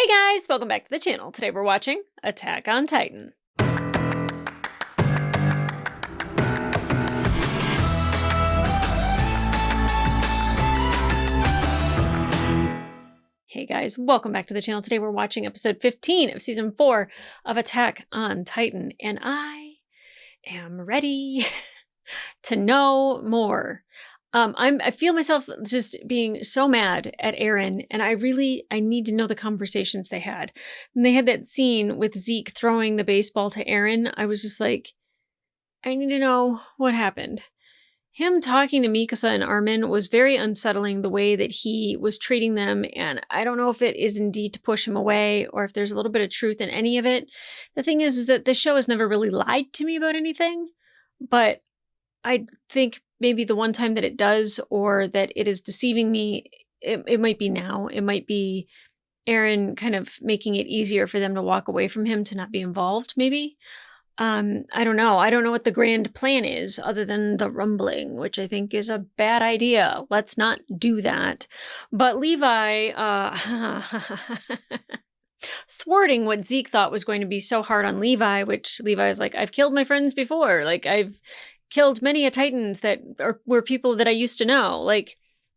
Hey guys, welcome back to the channel. Today we're watching Attack on Titan. Hey guys, welcome back to the channel. Today we're watching episode 15 of season 4 of Attack on Titan, and I am ready to know more. I feel myself just being so mad at Eren, and I need to know the conversations they had. When they had that scene with Zeke throwing the baseball to Eren, I was just like, I need to know what happened. Him talking to Mikasa and Armin was very unsettling, the way that he was treating them, and I don't know if it is indeed to push him away or if there's a little bit of truth in any of it. The thing is that the show has never really lied to me about anything, but I think maybe the one time that it does, or that it is deceiving me, it might be now. It might be Eren kind of making it easier for them to walk away from him, to not be involved, maybe. I don't know. I don't know what the grand plan is other than the rumbling, which I think is a bad idea. Let's not do that. But Levi, thwarting what Zeke thought was going to be so hard on Levi, which Levi's like, I've killed my friends before. Like, I've killed many a Titans that were people that I used to know. Like,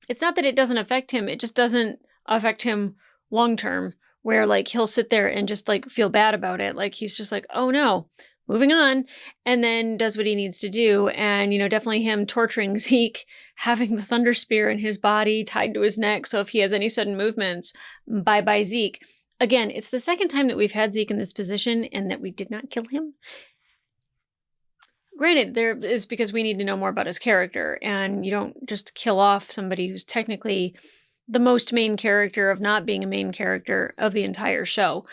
it's not that it doesn't affect him. It just doesn't affect him long term, where like he'll sit there and just like feel bad about it. Like, he's just like, oh no, moving on, and then does what he needs to do. And, you know, definitely him torturing Zeke, having the thunder spear in his body tied to his neck. So if he has any sudden movements, bye-bye Zeke. Again, it's the second time that we've had Zeke in this position and that we did not kill him. Granted, there is because we need to know more about his character, and you don't just kill off somebody who's technically the most main character of not being a main character of the entire show.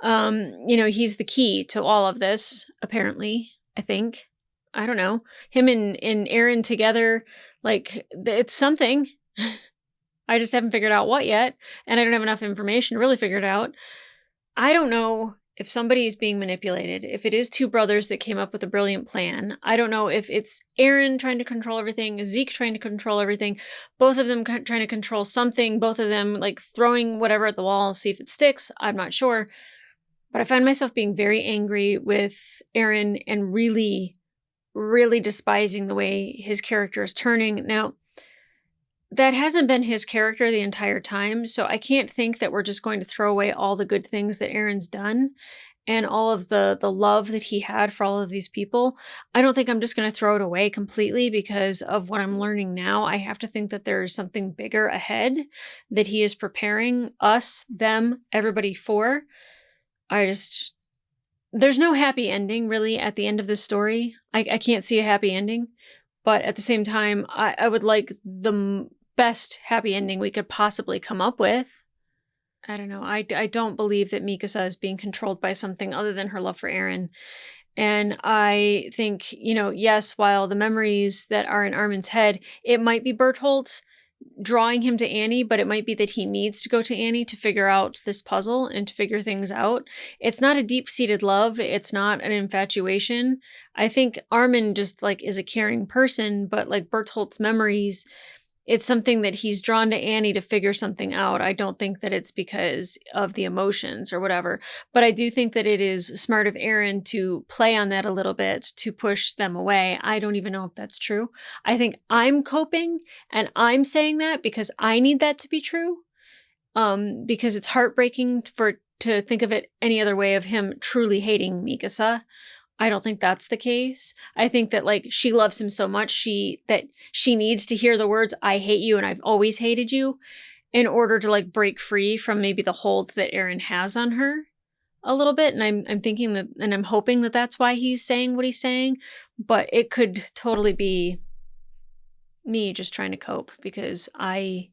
You know, he's the key to all of this, apparently, I think. I don't know. Him and Eren together, like, it's something. I just haven't figured out what yet, and I don't have enough information to really figure it out. I don't know if somebody is being manipulated, if it is two brothers that came up with a brilliant plan. I don't know if it's Eren trying to control everything, Zeke trying to control everything, both of them trying to control something, both of them like throwing whatever at the wall and see if it sticks. I'm not sure. But I find myself being very angry with Eren and really, really despising the way his character is turning. Now, that hasn't been his character the entire time, so I can't think that we're just going to throw away all the good things that Eren's done and all of the love that he had for all of these people. I don't think I'm just going to throw it away completely because of what I'm learning now. I have to think that there's something bigger ahead that he is preparing us, them, everybody for. There's no happy ending really at the end of this story. I can't see a happy ending, but at the same time, I would like the best happy ending we could possibly come up with. I don't know. I don't believe that Mikasa is being controlled by something other than her love for Eren. And I think, you know, yes, while the memories that are in Armin's head, it might be Bertolt drawing him to Annie, but it might be that he needs to go to Annie to figure out this puzzle and to figure things out. It's not a deep-seated love. It's not an infatuation. I think Armin just like is a caring person, but like Bertolt's memories, it's something that he's drawn to Annie to figure something out. I don't think that it's because of the emotions or whatever, but I do think that it is smart of Eren to play on that a little bit to push them away. I don't even know if that's true. I think I'm coping and I'm saying that because I need that to be true. Because it's heartbreaking to think of it any other way, of him truly hating Mikasa. I don't think that's the case. I think that like she loves him so much that she needs to hear the words, I hate you and I've always hated you, in order to like break free from maybe the hold that Eren has on her a little bit. And I'm thinking that, and I'm hoping that that's why he's saying what he's saying, but it could totally be me just trying to cope because I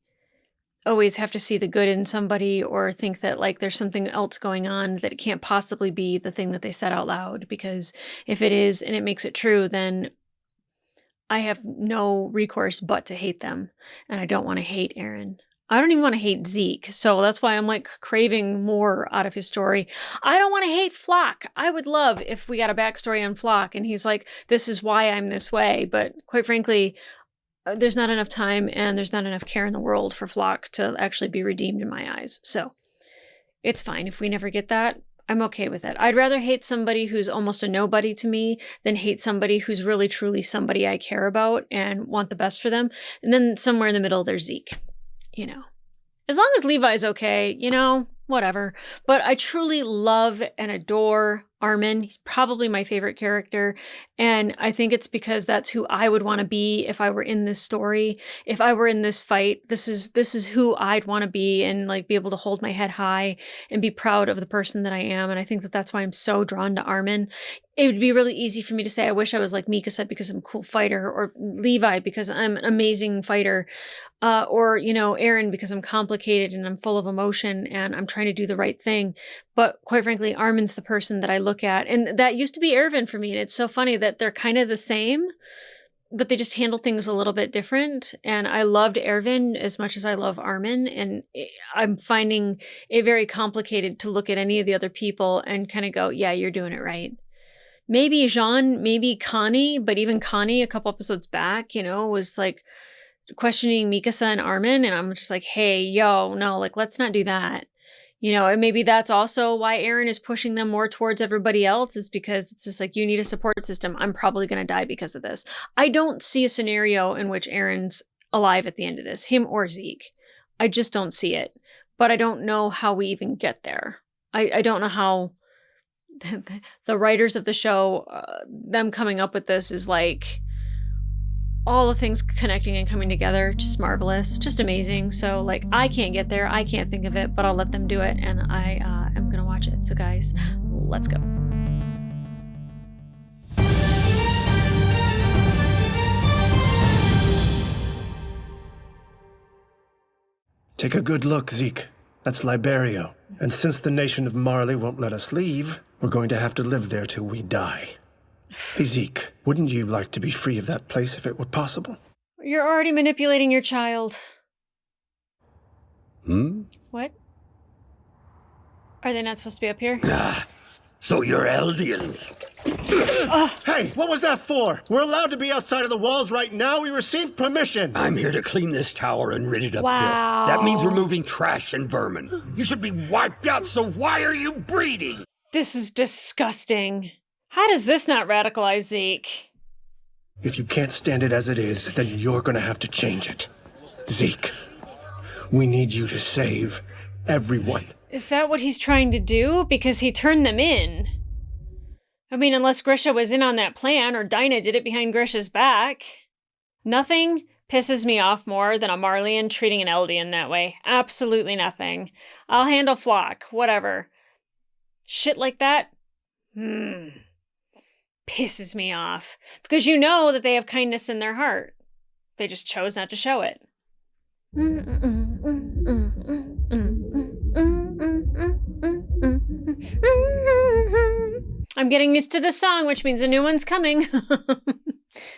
always have to see the good in somebody or think that like there's something else going on, that it can't possibly be the thing that they said out loud, because if it is and it makes it true, then I have no recourse but to hate them. And I don't want to hate Eren. I don't even want to hate Zeke. So that's why I'm like craving more out of his story. I don't want to hate Flock. I would love if we got a backstory on Flock and he's like, this is why I'm this way. But quite frankly, there's not enough time and there's not enough care in the world for Flock to actually be redeemed in my eyes. So it's fine if we never get that. I'm okay with it. I'd rather hate somebody who's almost a nobody to me than hate somebody who's really truly somebody I care about and want the best for them. And then somewhere in the middle, there's Zeke. You know, as long as Levi's okay, you know, whatever. But I truly love and adore Armin. He's probably my favorite character. And I think it's because that's who I would want to be if I were in this story. If I were in this fight, this is who I'd want to be, and like be able to hold my head high and be proud of the person that I am. And I think that that's why I'm so drawn to Armin. It would be really easy for me to say, I wish I was like Mikasa because I'm a cool fighter, or Levi because I'm an amazing fighter, or, you know, Eren because I'm complicated and I'm full of emotion and I'm trying to do the right thing. But quite frankly, Armin's the person that I look at. And that used to be Erwin for me. And it's so funny that they're kind of the same, but they just handle things a little bit different. And I loved Erwin as much as I love Armin. And I'm finding it very complicated to look at any of the other people and kind of go, yeah, you're doing it right. Maybe Jean, maybe Connie, but even Connie a couple episodes back, you know, was like questioning Mikasa and Armin. And I'm just like, hey, yo, no, like, let's not do that. You know, and maybe that's also why Eren is pushing them more towards everybody else, is because it's just like, you need a support system. I'm probably going to die because of this. I don't see a scenario in which Eren's alive at the end of this, him or Zeke. I just don't see it. But I don't know how we even get there. I don't know how the writers of the show, them coming up with this is like all the things connecting and coming together, just marvelous, just amazing. So like, I can't get there, I can't think of it, but I'll let them do it, and I am gonna watch it. So guys, let's go. Take a good look, Zeke. That's Liberio. And since the nation of Marley won't let us leave, we're going to have to live there till we die. Hey, Zeke, wouldn't you like to be free of that place if it were possible? You're already manipulating your child. What? Are they not supposed to be up here? So you're Eldians. Hey, what was that for? We're allowed to be outside of the walls right now. We received permission. I'm here to clean this tower and rid it of Wow. filth. That means removing trash and vermin. You should be wiped out, so why are you breeding? This is disgusting. How does this not radicalize Zeke? If you can't stand it as it is, then you're gonna have to change it. Zeke, we need you to save everyone. Is that what he's trying to do? Because he turned them in. I mean, unless Grisha was in on that plan, or Dinah did it behind Grisha's back. Nothing pisses me off more than a Marleyan treating an Eldian that way. Absolutely nothing. I'll handle Flock, whatever. Shit like that? Pisses me off. Because you know that they have kindness in their heart. They just chose not to show it. I'm getting used to this song, which means a new one's coming.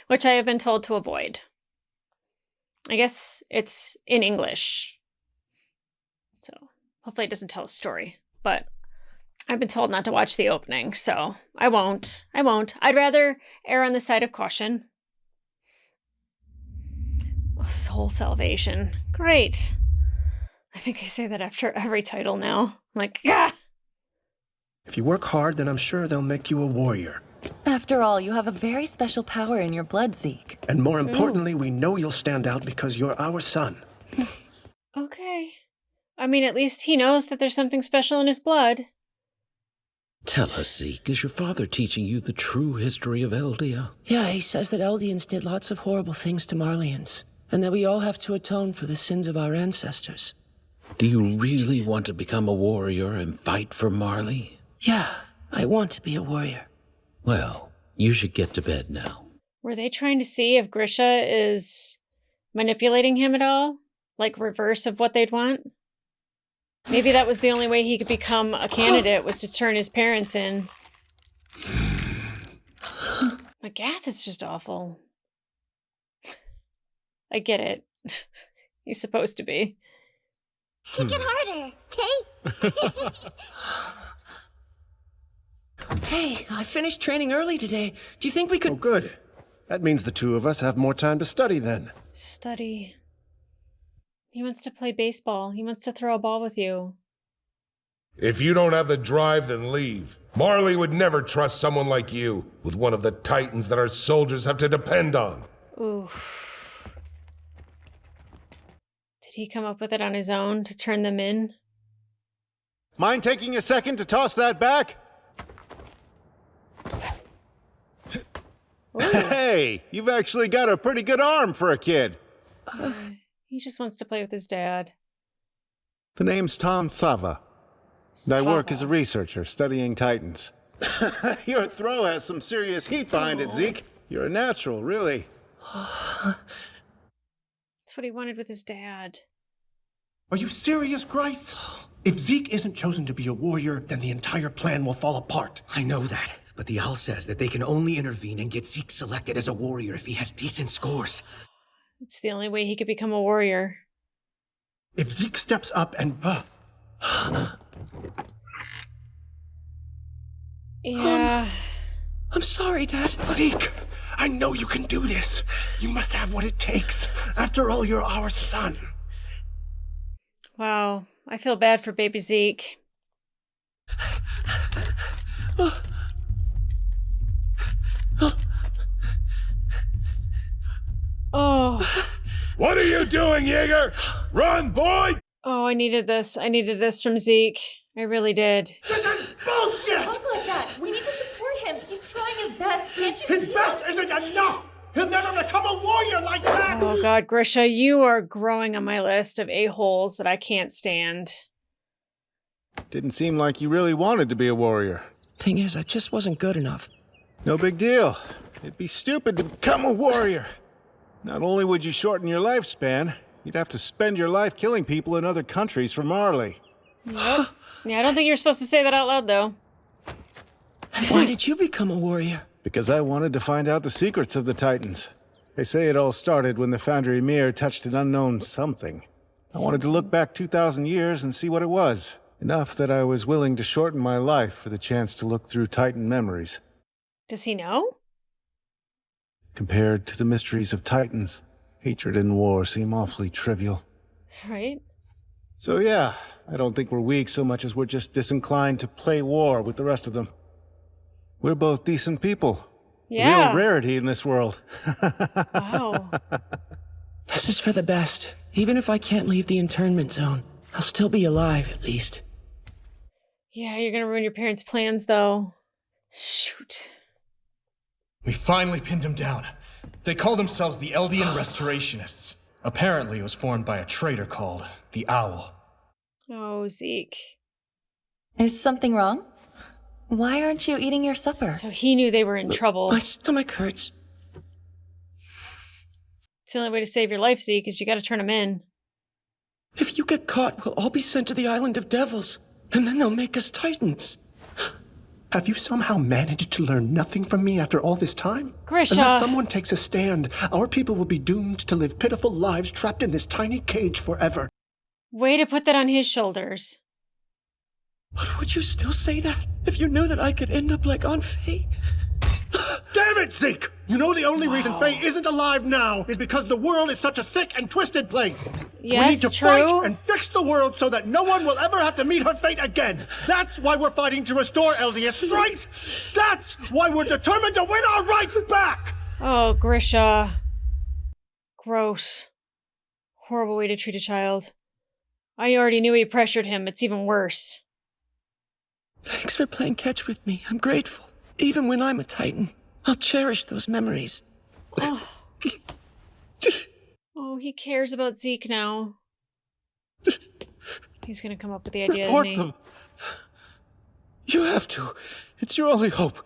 Which I have been told to avoid. I guess it's in English. So hopefully it doesn't tell a story. But I've been told not to watch the opening, so I won't. I'd rather err on the side of caution. Oh, soul salvation. Great. I think I say that after every title now. I'm like, gah! If you work hard, then I'm sure they'll make you a warrior. After all, you have a very special power in your blood, Zeke. And more importantly, we know you'll stand out because you're our son. Okay. I mean, at least he knows that there's something special in his blood. Tell us, Zeke, is your father teaching you the true history of Eldia? Yeah, he says that Eldians did lots of horrible things to Marleyans, and that we all have to atone for the sins of our ancestors. Do you really want to become a warrior and fight for Marley? Yeah, I want to be a warrior. Well, you should get to bed now. Were they trying to see if Grisha is manipulating him at all? Like reverse of what they'd want? Maybe that was the only way he could become a candidate, was to turn his parents in. Magath is just awful. I get it. He's supposed to be. Kick it harder, okay? Hey, I finished training early today. Do you think we could... Oh, good. That means the two of us have more time to study then. Study. He wants to play baseball. He wants to throw a ball with you. If you don't have the drive, then leave. Marley would never trust someone like you with one of the titans that our soldiers have to depend on. Ooh. Did he come up with it on his own to turn them in? Mind taking a second to toss that back? Hey, you've actually got a pretty good arm for a kid. He just wants to play with his dad. The name's Tom Sava. And I work as a researcher studying titans. Your throw has some serious heat behind it, Zeke. You're a natural, really. That's what he wanted with his dad. Are you serious, Grice? If Zeke isn't chosen to be a warrior, then the entire plan will fall apart. I know that, but the owl says that they can only intervene and get Zeke selected as a warrior if he has decent scores. It's the only way he could become a warrior. If Zeke steps up and... Yeah. I'm sorry, Dad. Zeke, I know you can do this. You must have what it takes. After all, you're our son. Wow. I feel bad for baby Zeke. Oh. What are you doing, Jaeger? Run, boy! Oh, I needed this. I needed this from Zeke. I really did. This is bullshit! Talk like that. We need to support him. He's trying his best. Can't you His see best isn't enough! He'll never become a warrior like that! Oh god, Grisha, you are growing on my list of a-holes that I can't stand. Didn't seem like you really wanted to be a warrior. Thing is, I just wasn't good enough. No big deal. It'd be stupid to become a warrior. Not only would you shorten your lifespan, you'd have to spend your life killing people in other countries for Marley. Yep. Yeah, I don't think you're supposed to say that out loud, though. Why did you become a warrior? Because I wanted to find out the secrets of the Titans. They say it all started when the Foundry Mirror touched an unknown something. I wanted to look back 2,000 years and see what it was. Enough that I was willing to shorten my life for the chance to look through Titan memories. Does he know? Compared to the mysteries of Titans, hatred and war seem awfully trivial. Right? So yeah, I don't think we're weak so much as we're just disinclined to play war with the rest of them. We're both decent people. Yeah. Real rarity in this world. Wow. This is for the best. Even if I can't leave the internment zone, I'll still be alive, at least. Yeah, you're gonna ruin your parents' plans, though. Shoot. We finally pinned him down. They call themselves the Eldian Restorationists. Apparently, it was formed by a traitor called the Owl. Oh, Zeke. Is something wrong? Why aren't you eating your supper? So he knew they were in trouble. My stomach hurts. It's the only way to save your life, Zeke, is you gotta turn him in. If you get caught, we'll all be sent to the Island of Devils, and then they'll make us Titans. Have you somehow managed to learn nothing from me after all this time? Grisha. Unless someone takes a stand, our people will be doomed to live pitiful lives trapped in this tiny cage forever. Way to put that on his shoulders. But would you still say that if you knew that I could end up like Aunt Faye? Damn it, Zeke! You know the only reason Faye isn't alive now is because the world is such a sick and twisted place. Yes, we need to true. fight and fix the world so that no one will ever have to meet her fate again. That's why we're fighting to restore Eldia's strength. That's why we're determined to win our rights back. Oh, Grisha. Gross. Horrible way to treat a child. I already knew he pressured him. It's even worse. Thanks for playing catch with me. I'm grateful. Even when I'm a Titan, I'll cherish those memories. Oh. Oh, he cares about Zeke now. He's gonna come up with the idea, Report isn't he? them. You have to. It's your only hope.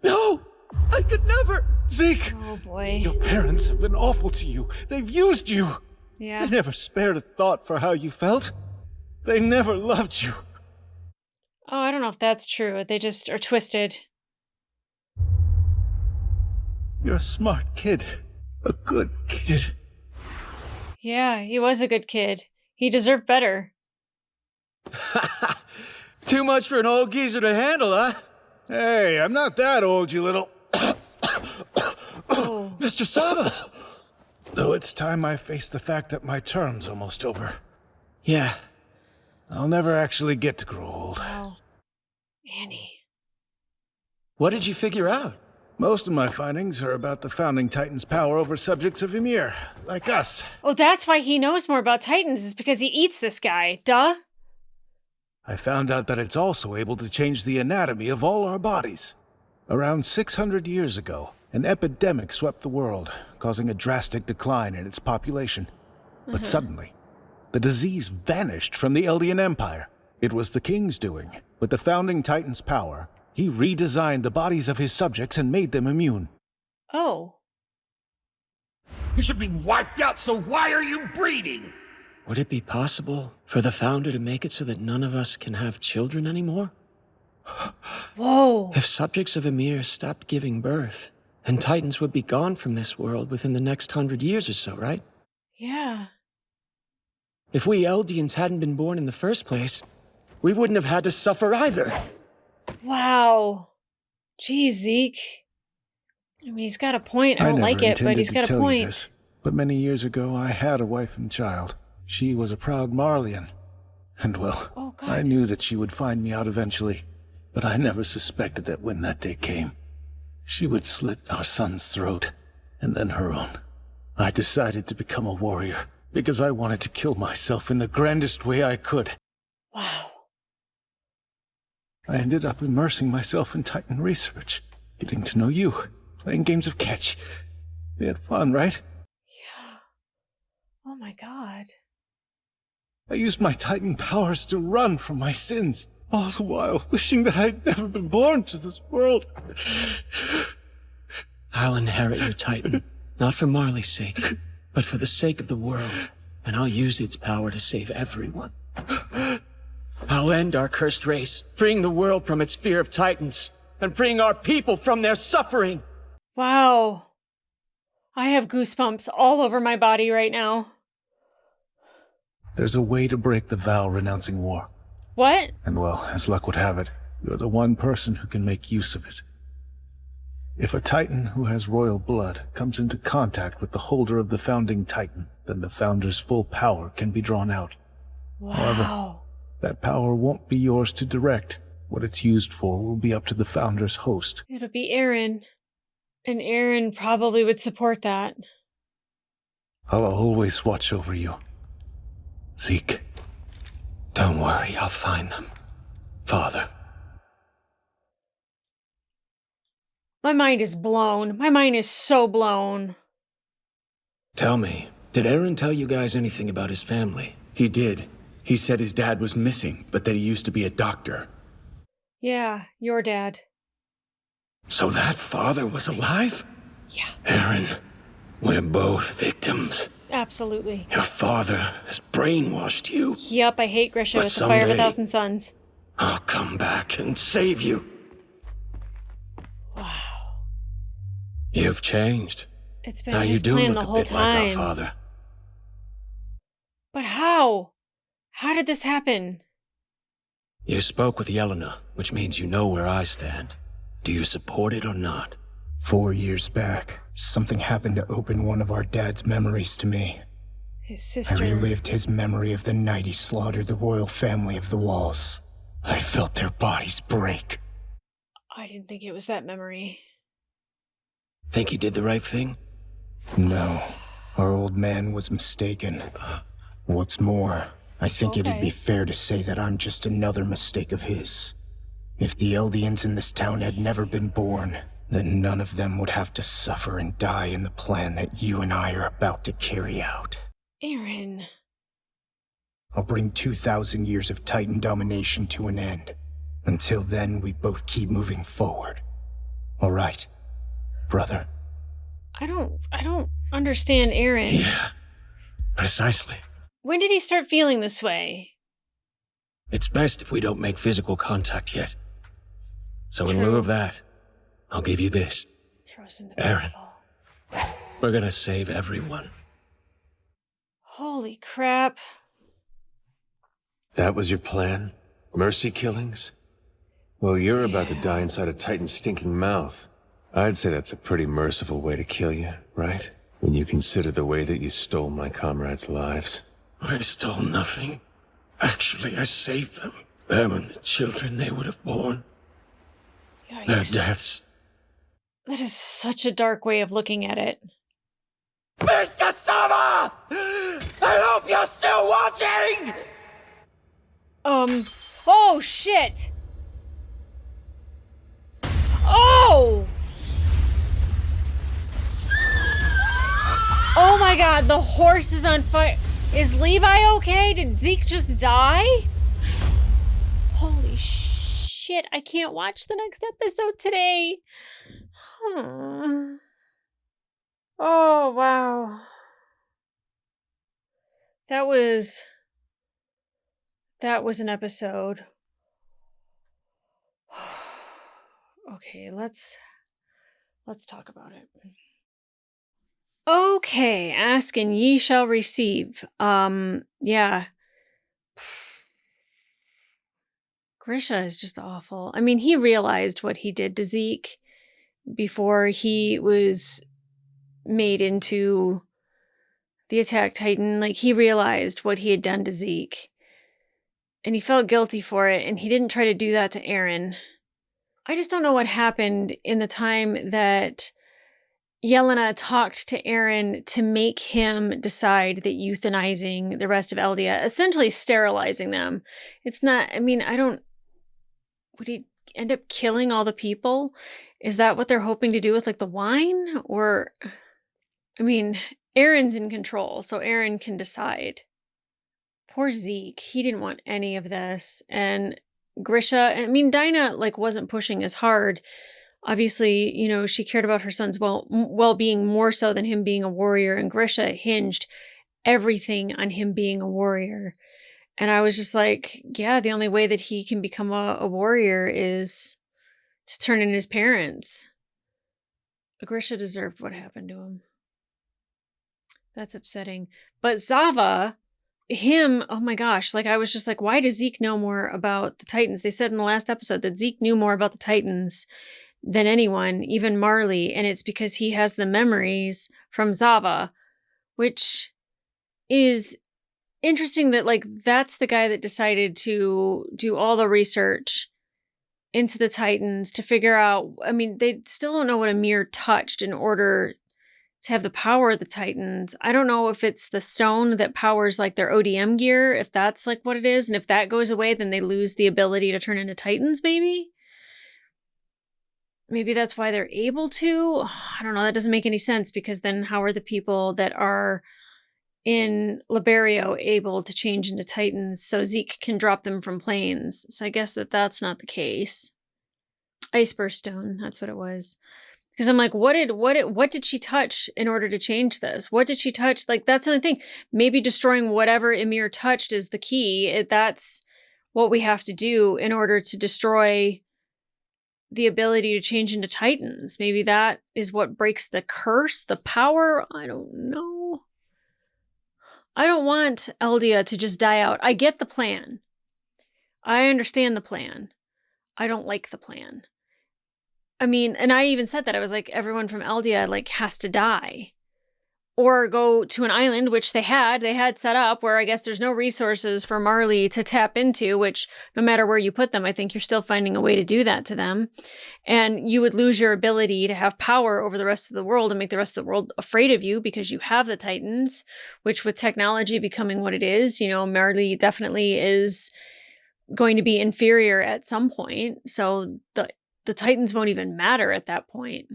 No! I could never! Zeke! Oh, boy. Your parents have been awful to you. They've used you. Yeah. They never spared a thought for how you felt. They never loved you. Oh, I don't know if that's true. They just are twisted. You're a smart kid. A good kid. Yeah, he was a good kid. He deserved better. Too much for an old geezer to handle, huh? Hey, I'm not that old, you little... Oh. Mr. Saba! Though it's time I face the fact that my term's almost over. Yeah. I'll never actually get to grow old. Wow. Annie. What did you figure out? Most of my findings are about the founding Titan's power over subjects of Ymir, like us. Oh, that's why he knows more about Titans, is because he eats this guy. Duh. I found out that it's also able to change the anatomy of all our bodies. Around 600 years ago, an epidemic swept the world, causing a drastic decline in its population. But suddenly, the disease vanished from the Eldian Empire. It was the king's doing. With the founding Titan's power, he redesigned the bodies of his subjects and made them immune. Oh. You should be wiped out, so why are you breeding? Would it be possible for the Founder to make it so that none of us can have children anymore? Whoa. If subjects of Ymir stopped giving birth, then Titans would be gone from this world within the next 100 years or so, right? Yeah. If we Eldians hadn't been born in the first place, we wouldn't have had to suffer either. Wow. Geez, Zeke. I mean, he's got a point. I don't like it, but he's got a point. This, but many years ago, I had a wife and child. She was a proud Marleyan. And well, I knew that she would find me out eventually. But I never suspected that when that day came, she would slit our son's throat, and then her own. I decided to become a warrior, because I wanted to kill myself in the grandest way I could. Wow. I ended up immersing myself in Titan research, getting to know you, playing games of catch. We had fun, right? Yeah. Oh my god. I used my Titan powers to run from my sins, all the while wishing that I'd never been born to this world. I'll inherit your Titan, not for Marley's sake, but for the sake of the world, and I'll use its power to save everyone. I'll end our cursed race, freeing the world from its fear of Titans, and freeing our people from their suffering. Wow. I have goosebumps all over my body right now. There's a way to break the vow renouncing war. What? And well, as luck would have it, you're the one person who can make use of it. If a Titan who has royal blood comes into contact with the holder of the founding Titan, then the Founder's full power can be drawn out. Wow. However, that power won't be yours to direct. What it's used for will be up to the Founder's host. It'll be Aaron. And Aaron probably would support that. I'll always watch over you. Zeke. Don't worry, I'll find them. Father. My mind is blown. My mind is so blown. Tell me, did Aaron tell you guys anything about his family? He did. He said his dad was missing, but that he used to be a doctor. Yeah, your dad. So that father was alive? Yeah. Aaron, we're both victims. Absolutely. Your father has brainwashed you. Yep, I hate Grisha with the Fire of a Thousand Suns. I'll come back and save you. Wow. You've changed. It's been now his you do plan look the a whole bit time. like our father. But how? How did this happen? You spoke with Yelena, which means you know where I stand. Do you support it or not? 4 years back, something happened to open one of our dad's memories to me. His sister. I relived his memory of the night he slaughtered the royal family of the Walls. I felt their bodies break. I didn't think it was that memory. Think he did the right thing? No, our old man was mistaken. What's more, I think it'd be fair to say that I'm just another mistake of his. If the Eldians in this town had never been born, then none of them would have to suffer and die in the plan that you and I are about to carry out. Aaron. I'll bring 2,000 years of Titan domination to an end. Until then, we both keep moving forward. All right, brother? I don't understand Aaron. Yeah, precisely. When did he start feeling this way? It's best if we don't make physical contact yet. So in True. lieu of that, I'll give you this. Throw us in the Aaron, baseball. we're gonna save everyone. Holy crap. That was your plan? Mercy killings? Well, you're about to die inside a Titan's stinking mouth. I'd say that's a pretty merciful way to kill you, right? When you consider the way that you stole my comrades' lives. I stole nothing. Actually, I saved them. Them and the children they would have born. Yikes. Their deaths. That is such a dark way of looking at it. Mr. Summer! I hope you're still watching! Oh, shit! Oh! Oh my god, the horse is on fire. Is Levi okay? Did Zeke just die? Holy shit, I can't watch the next episode today. Oh, wow. That was an episode. Okay, let's talk about it. Okay, ask and ye shall receive. Yeah. Grisha is just awful. I mean, he realized what he did to Zeke before he was made into the Attack Titan. Like, he realized what he had done to Zeke. And he felt guilty for it, and he didn't try to do that to Eren. I just don't know what happened in the time that Yelena talked to Eren to make him decide that euthanizing the rest of Eldia, essentially sterilizing them. It's not, I mean, would he end up killing all the people? Is that what they're hoping to do with, like, the wine? Or, I mean, Eren's in control, so Eren can decide. Poor Zeke, he didn't want any of this. And Grisha, I mean, Dinah, like, wasn't pushing as hard. Obviously, you know, she cared about her son's well-being more so than him being a warrior, and Grisha hinged everything on him being a warrior. And I was just like, yeah, the only way that he can become a warrior is to turn in his parents. Grisha deserved what happened to him. That's upsetting. But Zava, him, oh my gosh, like, I was just like, why does Zeke know more about the Titans? They said in the last episode that Zeke knew more about the Titans than anyone, even Marley, and it's because he has the memories from Zava, which is interesting that, like, that's the guy that decided to do all the research into the Titans to figure out, I mean, they still don't know what Ymir touched in order to have the power of the Titans. I don't know if it's the stone that powers, like, their ODM gear, if that's, like, what it is, and if that goes away, then they lose the ability to turn into Titans, maybe? Maybe that's why they're able to? I don't know, that doesn't make any sense, because then how are the people that are in Liberio able to change into Titans so Zeke can drop them from planes? So I guess that's not the case. Iceburst stone, that's what it was. Because I'm like, what did she touch in order to change this? What did she touch? Like, that's the only thing. Maybe destroying whatever Ymir touched is the key. That's what we have to do in order to destroy the ability to change into Titans. Maybe that is what breaks the curse, the power. I don't know. I don't want Eldia to just die out. I get the plan. I understand the plan. I don't like the plan. I mean, and I even said that. I was like, everyone from Eldia, like, has to die. Or go to an island, which they had set up, where I guess there's no resources for Marley to tap into, which no matter where you put them, I think you're still finding a way to do that to them. And you would lose your ability to have power over the rest of the world and make the rest of the world afraid of you because you have the Titans, which with technology becoming what it is, you know, Marley definitely is going to be inferior at some point. So the Titans won't even matter at that point.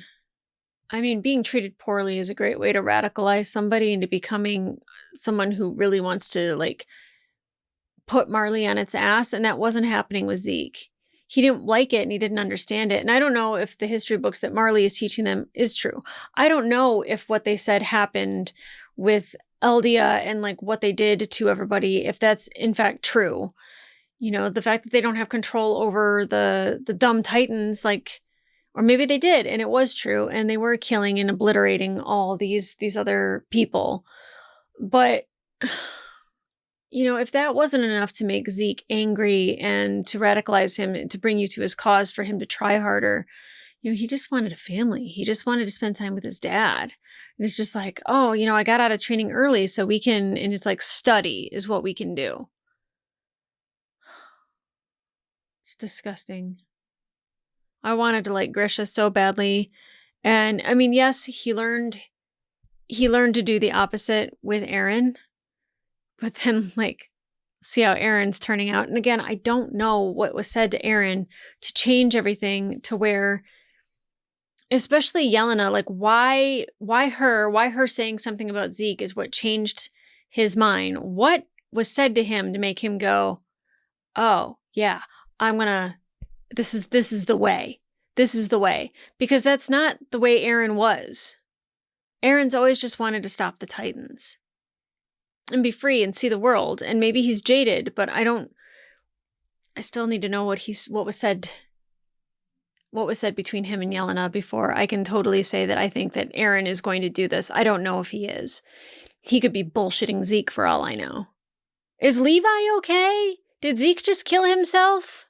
I mean, being treated poorly is a great way to radicalize somebody into becoming someone who really wants to, like, put Marley on its ass, and that wasn't happening with Zeke. He didn't like it and he didn't understand it. And I don't know if the history books that Marley is teaching them is true. I don't know if what they said happened with Eldia and, like, what they did to everybody, if that's in fact true. You know, the fact that they don't have control over the dumb Titans, like, or maybe they did and it was true and they were killing and obliterating all these other people. But, you know, if that wasn't enough to make Zeke angry and to radicalize him and to bring you to his cause for him to try harder, you know, he just wanted a family. He just wanted to spend time with his dad. And it's just like, oh, you know, I got out of training early so we can, and it's like, study is what we can do. It's disgusting. I wanted to like Grisha so badly. And I mean, yes, he learned to do the opposite with Aaron. But then like see how Aaron's turning out. And again, I don't know what was said to Aaron to change everything to where, especially Yelena, like why her saying something about Zeke is what changed his mind. What was said to him to make him go, oh yeah, this is the way. This is the way. Because that's not the way Aaron was. Aaron's always just wanted to stop the Titans and be free and see the world. And maybe he's jaded, but I still need to know what was said between him and Yelena before I can totally say that I think that Aaron is going to do this. I don't know if he is. He could be bullshitting Zeke for all I know. Is Levi okay? Did Zeke just kill himself?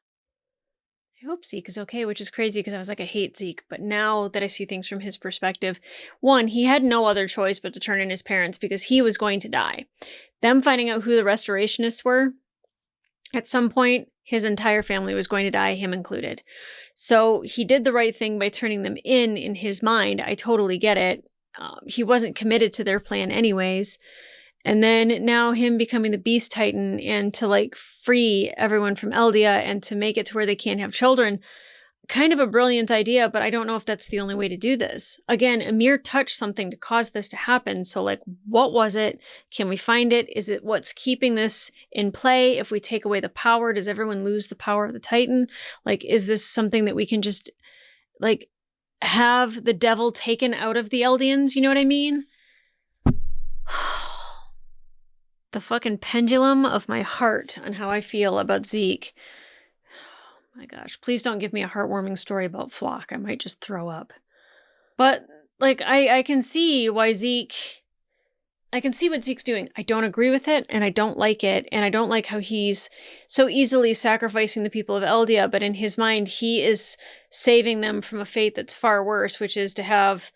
I hope Zeke is okay, which is crazy because I was like, I hate Zeke. But now that I see things from his perspective, one, he had no other choice but to turn in his parents because he was going to die. Them finding out who the restorationists were, at some point, his entire family was going to die, him included. So he did the right thing by turning them in his mind. I totally get it. He wasn't committed to their plan anyways. And then now him becoming the Beast Titan and to like free everyone from Eldia and to make it to where they can't have children. Kind of a brilliant idea, but I don't know if that's the only way to do this. Again, Amir touched something to cause this to happen. So like, what was it? Can we find it? Is it what's keeping this in play? If we take away the power, does everyone lose the power of the Titan? Like, is this something that we can just like have the devil taken out of the Eldians? You know what I mean? The fucking pendulum of my heart on how I feel about Zeke. Oh my gosh, please don't give me a heartwarming story about Flock. I might just throw up. But, like, I can see why I can see what Zeke's doing. I don't agree with it, and I don't like it, and I don't like how he's so easily sacrificing the people of Eldia, but in his mind, he is saving them from a fate that's far worse, which is to have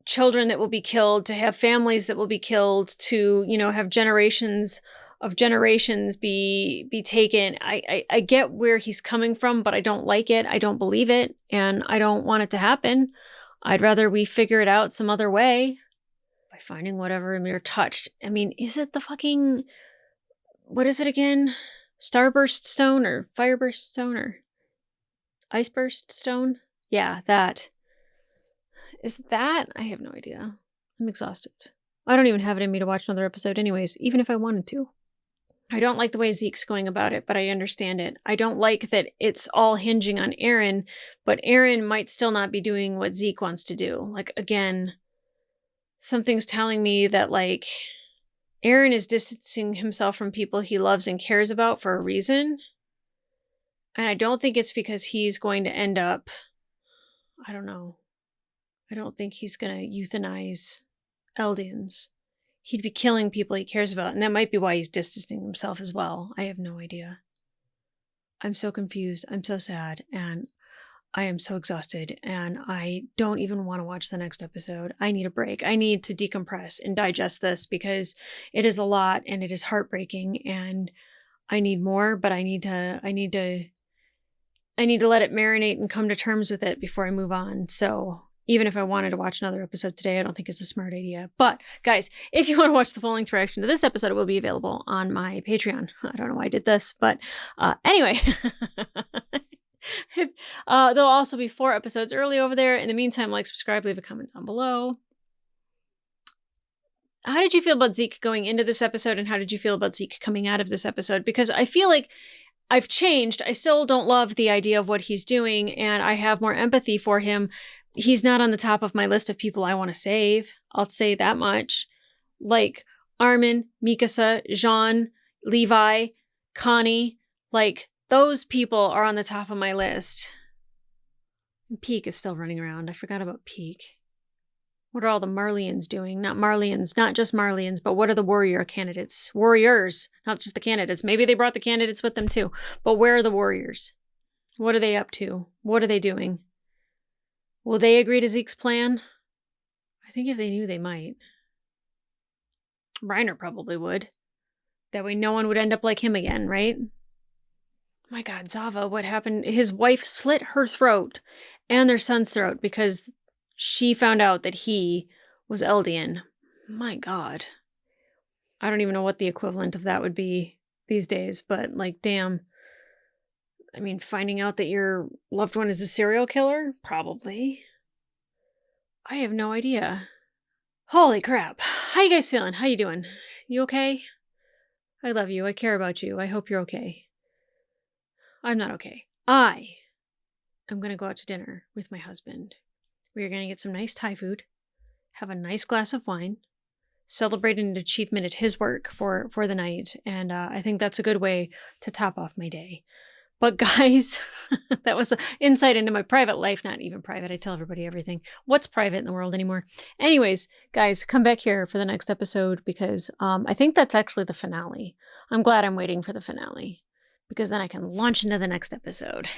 children that will be killed, to have families that will be killed, to, you know, have generations of generations be taken. I get where he's coming from, but I don't like it. I don't believe it, and I don't want it to happen. I'd rather we figure it out some other way by finding whatever Amir touched. I mean, is it the fucking, what is it again? Starburst stone or fireburst stone or iceburst stone? Yeah, that. Is that? I have no idea. I'm exhausted. I don't even have it in me to watch another episode anyways, even if I wanted to. I don't like the way Zeke's going about it, but I understand it. I don't like that it's all hinging on Aaron, but Aaron might still not be doing what Zeke wants to do. Like, again, something's telling me that, like, Aaron is distancing himself from people he loves and cares about for a reason. And I don't think it's because he's going to end up, I don't know. I don't think he's going to euthanize Eldians. He'd be killing people he cares about, and that might be why he's distancing himself as well. I have no idea. I'm so confused. I'm so sad, and I am so exhausted, and I don't even want to watch the next episode. I need a break. I need to decompress and digest this because it is a lot, and it is heartbreaking, and I need more, but I need to let it marinate and come to terms with it before I move on. So even if I wanted to watch another episode today, I don't think it's a smart idea. But guys, if you want to watch the full-length reaction to this episode, it will be available on my Patreon. I don't know why I did this, but anyway. There'll also be 4 episodes early over there. In the meantime, like, subscribe, leave a comment down below. How did you feel about Zeke going into this episode, and how did you feel about Zeke coming out of this episode? Because I feel like I've changed. I still don't love the idea of what he's doing, and I have more empathy for him. He's not on the top of my list of people I want to save. I'll say that much. Like Armin, Mikasa, Jean, Levi, Connie, like those people are on the top of my list. And Peak is still running around. I forgot about Peak. What are all the Marleyans doing? Not Marleyans, not just Marleyans, but what are the warrior candidates? Warriors, not just the candidates. Maybe they brought the candidates with them too. But where are the warriors? What are they up to? What are they doing? Will they agree to Zeke's plan? I think if they knew, they might. Reiner probably would. That way no one would end up like him again, right? My God, Zava, what happened? His wife slit her throat and their son's throat because she found out that he was Eldian. My God. I don't even know what the equivalent of that would be these days, but like, damn. I mean, finding out that your loved one is a serial killer? Probably. I have no idea. Holy crap. How you guys feeling? How you doing? You okay? I love you. I care about you. I hope you're okay. I'm not okay. I am going to go out to dinner with my husband. We are going to get some nice Thai food, have a nice glass of wine, celebrate an achievement at his work for the night, and I think that's a good way to top off my day. But guys, that was an insight into my private life. Not even private. I tell everybody everything. What's private in the world anymore? Anyways, guys, come back here for the next episode because I think that's actually the finale. I'm glad I'm waiting for the finale because then I can launch into the next episode.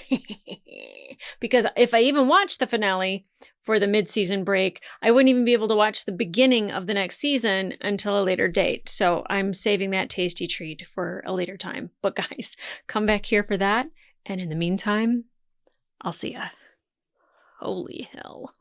Because if I even watch the finale for the mid-season break, I wouldn't even be able to watch the beginning of the next season until a later date. So I'm saving that tasty treat for a later time. But guys, come back here for that. And in the meantime, I'll see ya. Holy hell.